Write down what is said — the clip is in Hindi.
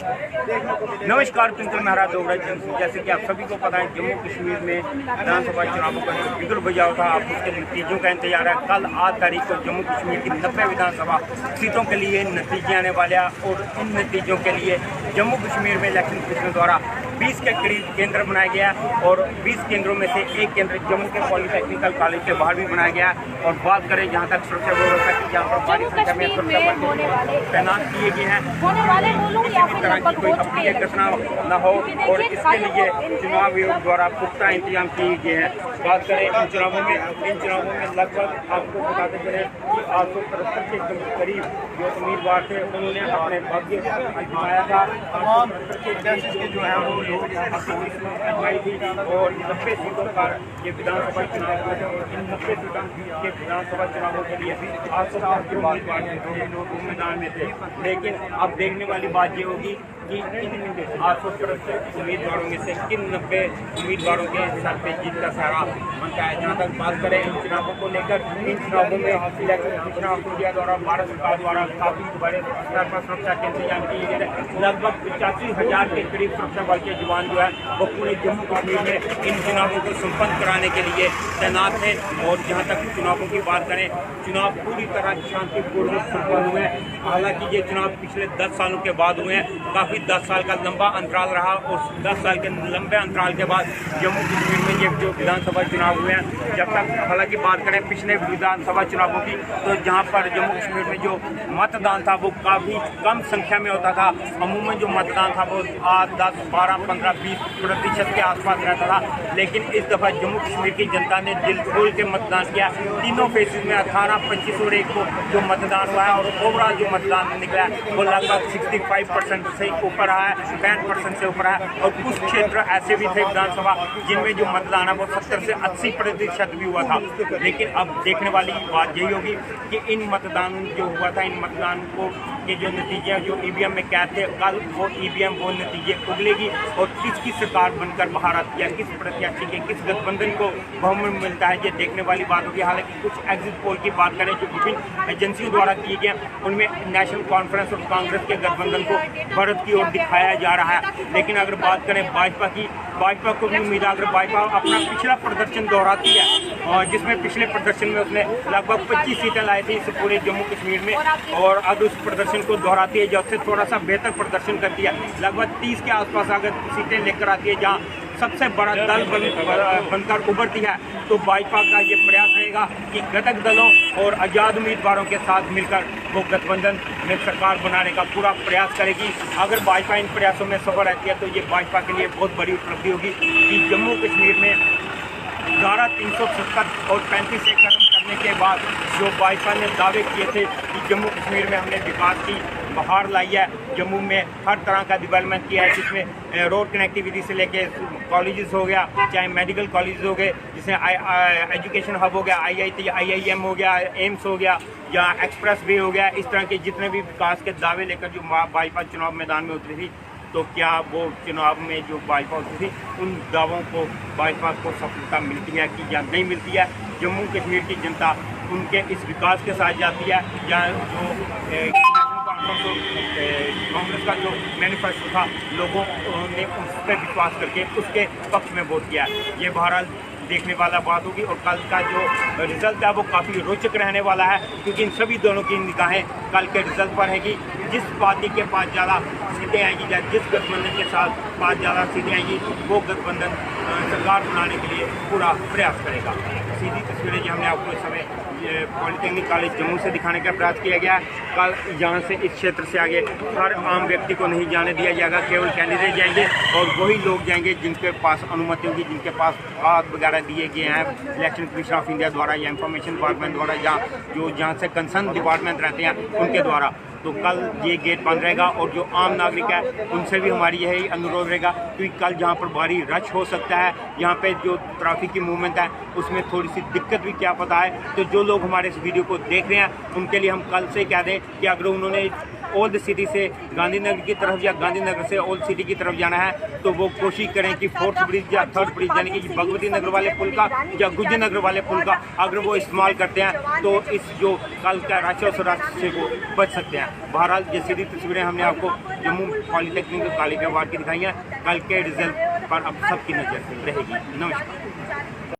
नमस्कार, पिंटू मेहरा दोगरा जैसे कि आप सभी को पता है, जम्मू कश्मीर में विधानसभा चुनावों का जो बिगुल बजाव था, अब उसके नतीजों का इंतजार है। कल 8 तारीख को जम्मू कश्मीर की 90 विधानसभा सीटों के लिए नतीजे आने वाले हैं और इन नतीजों के लिए जम्मू कश्मीर में इलेक्शन कमीशन द्वारा 20 के करीब केंद्र बनाया गया और 20 केंद्रों में से एक केंद्र जम्मू के पॉलिटेक्निकल कॉलेज के बाहर भी बनाया गया। और बात करें जहाँ तक सुरक्षा व्यवस्था की, जहाँ पर भारी संख्या में सुरक्षा बल तैनात किए गए हैं, किसी तरह की कोई अप्रिय घटना न हो और इसके लिए चुनाव आयोग द्वारा पुख्ता इंतजाम किए गए हैं। बात करें इन चुनावों में लगभग आपको बताते चले कि 873 के करीब जो उम्मीदवार थे उन्होंने अपने भाग्य आजमाया था। तमाम जो है वो लोग आजमाई थी और 90 सीटों पर ये विधानसभा चुनाव इन 90 सीटों के विधानसभा चुनावों के लिए 800 उम्मीदवार थे मैदान में थे। लेकिन अब देखने वाली बात ये होगी कि इन 873 उम्मीदवारों में से किन 90 उम्मीदवारों के सर पे जीत का सहारा बनता है। जहाँ तक बात करें इन चुनावों को लेकर, इन चुनावों में इलेक्शन कमीशन ऑफ इंडिया द्वारा भारत सरकार द्वारा काफी बड़े स्तर पर सुरक्षा के इंतजाम किए गए थे। लगभग 85,000 के करीब सुरक्षा बल के जवान जो है वो पूरे जम्मू कश्मीर में इन चुनावों को संपन्न कराने के लिए तैनात है। और जहाँ तक चुनावों की बात करें, चुनाव पूरी तरह शांतिपूर्वक संपन्न हुए। हालांकि ये चुनाव पिछले 10 सालों के बाद हुए हैं। काफी 10 साल का लंबा अंतराल रहा और 10 साल के लंबे अंतराल के बाद जम्मू कश्मीर में ये जो विधानसभा चुनाव हुए हैं, जब तक हालांकि बात करें पिछले विधानसभा चुनावों की, तो जहां पर जम्मू कश्मीर में जो मतदान था वो काफ़ी कम संख्या में होता था। अमूमन जो मतदान था वो 8, 10, 12, 15, 20% के आसपास रहता था। लेकिन इस दफ़ा जम्मू कश्मीर की जनता ने दिल खोल के मतदान किया। तीनों फेजेज में 18, 25 और 1 को जो मतदान हुआ है और ओवरऑल जो मतदान निकला है वो लगभग 65% से ऊपर है, 65% से ऊपर है। और कुछ क्षेत्र ऐसे भी थे विधानसभा जिनमें जो मतदान है वो 70 से 80% भी हुआ था। लेकिन अब देखने वाली बात यही होगी कि इन मतदान जो हुआ था, इन मतदान को के जो नतीजे जो ईवीएम में कैद थे, कल वो ईवीएम वो नतीजे उगलेगी और किसकी सरकार बनकर बाहर आती है, किस प्रत्याशी के, किस गठबंधन को बहुमत मिलता है, ये देखने वाली बात होगी। हालांकि कुछ एग्जिट पोल की बात करें जो विभिन्न एजेंसियों द्वारा किए गए, उनमें नेशनल कॉन्फ्रेंस और कांग्रेस के गठबंधन को भारत की ओर दिखाया जा रहा है। लेकिन अगर बात करें भाजपा की, भाजपा को भी उम्मीद है, अगर भाजपा अपना पिछला प्रदर्शन दोहराती है और जिसमें पिछले प्रदर्शन में उसने लगभग 25 सीटें लाई थी इस पूरे जम्मू कश्मीर में, और अब उस प्रदर्शन को दोहराती है जब से थोड़ा सा बेहतर प्रदर्शन करती है, लगभग 30 के आसपास अगर सीटें लेकर आती है, जहाँ सबसे बड़ा दल बनकर उभरती है, तो भाजपा का ये प्रयास रहेगा कि घटक दलों और आज़ाद उम्मीदवारों के साथ मिलकर वो गठबंधन में सरकार बनाने का पूरा प्रयास करेगी। अगर भाजपा इन प्रयासों में सफल रहती है तो ये भाजपा के लिए बहुत बड़ी उपलब्धि होगी कि जम्मू कश्मीर में धारा 370 और 35 एक खत्म करने के बाद जो भाजपा ने दावे किए थे कि जम्मू कश्मीर में हमने विकास की बहार लाई है, जम्मू में हर तरह का डेवलपमेंट किया है, जिसमें रोड कनेक्टिविटी से लेके कॉलेजेस हो गया, चाहे मेडिकल कॉलेज हो गए, जिसमें एजुकेशन हब हो गया, IIT, IIM हो गया, एम्स हो गया, या एक्सप्रेस वे हो गया। इस तरह के जितने भी विकास के दावे लेकर जो भाजपा चुनाव मैदान में उतरी थी, तो क्या वो चुनाव में जो भाजपा उतरी थी उन दावों को भाजपा को सफलता मिलती है कि या नहीं मिलती है। जम्मू कश्मीर की जनता उनके इस विकास के साथ जाती है, या जो कांग्रेस का जो मैनिफेस्टो था, लोगों ने उस पर विश्वास करके उसके पक्ष में वोट किया। ये बहरहाल देखने वाला बात होगी और कल का जो रिजल्ट है वो काफ़ी रोचक रहने वाला है, क्योंकि इन सभी दोनों की निगाहें कल के रिजल्ट पर है कि जिस पार्टी के पास ज़्यादा सीटें आएंगी या जिस गठबंधन के साथ पास ज़्यादा सीटें आएंगी वो गठबंधन सरकार बनाने के लिए पूरा प्रयास करेगा। सीधी तस्वीरें जो हमने आपको इस समय पॉलिटेक्निक कॉलेज जम्मू से दिखाने का प्रयास किया गया। कल यहाँ से इस क्षेत्र से आगे हर आम व्यक्ति को नहीं जाने दिया जाएगा, केवल कैंडिडेट जाएंगे और वही लोग जाएंगे जिनके पास अनुमति होगी, जिनके पास कागज वगैरह दिए गए हैं इलेक्शन कमीशन ऑफ इंडिया द्वारा या इंफॉर्मेशन डिपार्टमेंट द्वारा, या जो जहाँ से कंसर्न डिपार्टमेंट रहते हैं उनके द्वारा। तो कल ये गेट बंद रहेगा और जो आम नागरिक है उनसे भी हमारी यही अनुरोध रहेगा, क्योंकि कल जहाँ पर भारी रश हो सकता है, यहाँ पे जो ट्रैफिक की मूवमेंट है उसमें थोड़ी सी दिक्कत भी क्या पता है। तो जो लोग हमारे इस वीडियो को देख रहे हैं उनके लिए हम कल से कह दें कि अगर उन्होंने ओल्ड सिटी से गांधीनगर की तरफ या गांधीनगर से ओल्ड सिटी की तरफ जाना है तो वो कोशिश करें कि फोर्थ ब्रिज या थर्ड ब्रिज यानी कि भगवती नगर वाले पुल का या गुजर नगर वाले पुल का अगर वो इस्तेमाल करते हैं तो इस जो कल का राष्ट्रीय और राष्ट्रीय को बच सकते हैं। बहरहाल ये सीधी तस्वीरें हमने आपको जम्मू पॉलिटेक्निक कॉलेज के वार्ड की दिखाई हैं। कल के रिजल्ट पर अब सबकी नजर रहेगी। नमस्कार।